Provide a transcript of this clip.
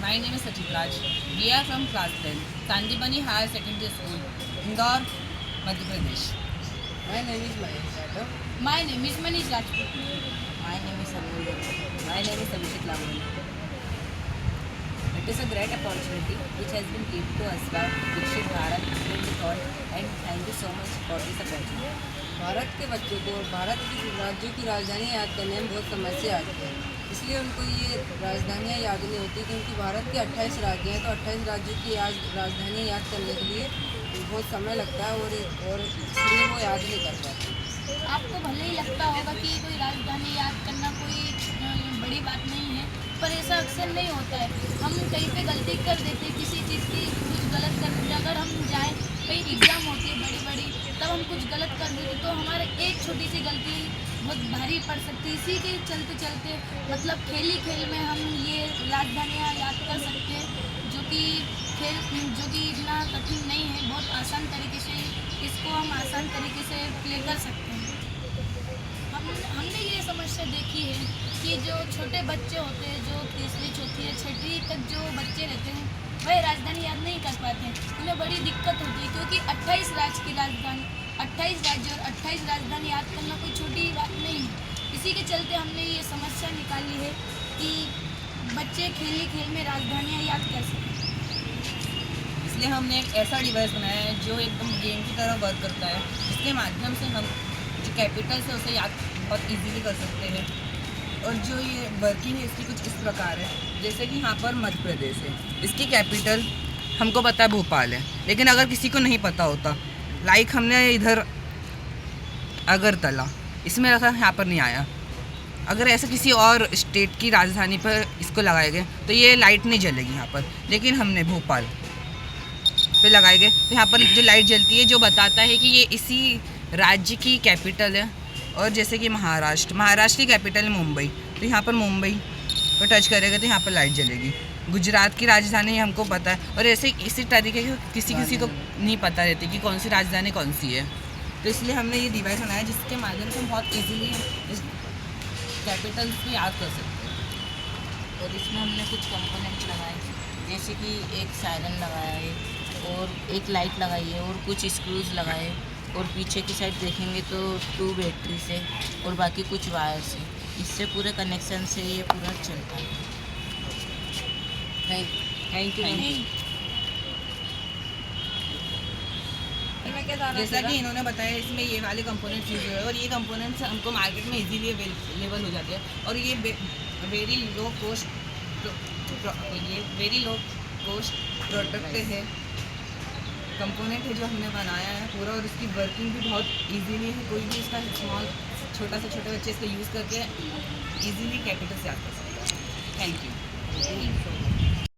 My name is Sachit Raj. We are from class 10, Sanjibani Higher Secondary School, Indore, Madhya Pradesh. My name is Mahesh Yadav. My name is Manish Rajput. My name is Anmol Yadav. My name is Abhishek Lamani. It is a great opportunity which has been given to us by Dikshit Bharat Thought, and thank you so much for this opportunity. Bharat के बच्चों को भारत की राज्यों की राजधानी याद करने में बहुत समस्या आती है, इसलिए उनको ये राजधानियाँ याद नहीं होती, क्योंकि भारत के 28 राज्य हैं, तो 28 राज्यों की राजधानियाँ याद करने के लिए बहुत समय लगता है और इसलिए वो याद नहीं कर पाते। आपको भले ही लगता होगा कि कोई राजधानी याद करना कोई बड़ी बात नहीं है, पर ऐसा अक्सर नहीं होता है। हम कहीं पे गलती कर देते हैं, किसी चीज़ की कुछ गलत कर देते। अगर हम जाएँ कहीं एग्ज़ाम होती है बड़ी बड़ी, तब हम कुछ गलत कर देते तो हमारे एक छोटी सी गलती बहुत भारी पड़ सकती है। इसी के चलते चलते मतलब खेल ही खेल में हम ये राजधानियाँ याद कर सकते हैं, जो कि इतना कठिन नहीं है। बहुत आसान तरीके से इसको हम आसान तरीके से प्ले कर सकते हैं। हमने ये समस्या देखी है कि जो छोटे बच्चे होते हैं, जो तीसरी चौथी या छठी तक जो बच्चे रहते हैं, वह राजधानी याद नहीं कर पाते हैं। उन्हें बड़ी दिक्कत होती है, क्योंकि 28 राज्य की राजधानी 28 राज्य और 28 राजधानी याद करना कोई छोटी बात नहीं है। इसी के चलते हमने ये समस्या निकाली है कि बच्चे खेल ही खेल में राजधानियाँ याद कर सकें। इसलिए हमने एक ऐसा डिवाइस बनाया है जो एकदम गेम की तरह वर्क करता है, जिसके माध्यम से हम जो कैपिटल्स है उसे याद बहुत इजीली कर सकते हैं। और जो ये वर्किंग है इसकी कुछ इस प्रकार है, जैसे कि यहाँ पर मध्य प्रदेश है, इसकी कैपिटल हमको पता है भोपाल है, लेकिन अगर किसी को नहीं पता होता, लाइक हमने इधर अगरतला इसमें रखा, यहाँ पर नहीं आया। अगर ऐसे किसी और स्टेट की राजधानी पर इसको लगाए गए तो ये लाइट नहीं जलेगी यहाँ पर, लेकिन हमने भोपाल पे लगाए गए तो यहाँ पर जो लाइट जलती है, जो बताता है कि ये इसी राज्य की कैपिटल है। और जैसे कि महाराष्ट्र की कैपिटल है मुंबई, तो यहाँ पर मुंबई को टच करेगा तो यहाँ पर लाइट जलेगी। गुजरात की राजधानी हमको पता है, और ऐसे इसी तरीके के किसी को नहीं पता रहती कि कौन सी राजधानी कौन सी है। तो इसलिए हमने ये डिवाइस बनाया जिसके माध्यम से हम बहुत ईजीली इस कैपिटल्स को याद कर सकते हैं। और इसमें हमने कुछ कंपोनेंट लगाए, जैसे कि एक सायरन लगाया है और एक लाइट लगाई है और कुछ स्क्रूज लगाए, और पीछे की साइड देखेंगे तो 2 बैटरी से और बाकी कुछ वायर से, इससे पूरे कनेक्शन से ये पूरा चलता है। Thank you. जैसा कि इन्होंने बताया, इसमें ये वाले कंपोनेंट्स यूज हुए हैं और ये कंपोनेंट्स हमको मार्केट में इजीली अवेलेबल हो जाते हैं। और ये वेरी लो कॉस्ट प्रोडक्ट है, कंपोनेंट है जो हमने बनाया है पूरा, और इसकी वर्किंग भी बहुत इजीली है। कोई भी इसका छोटा बच्चे इसका यूज़ करके इजीली कैपिटल से याद कर सकता है। Thank you.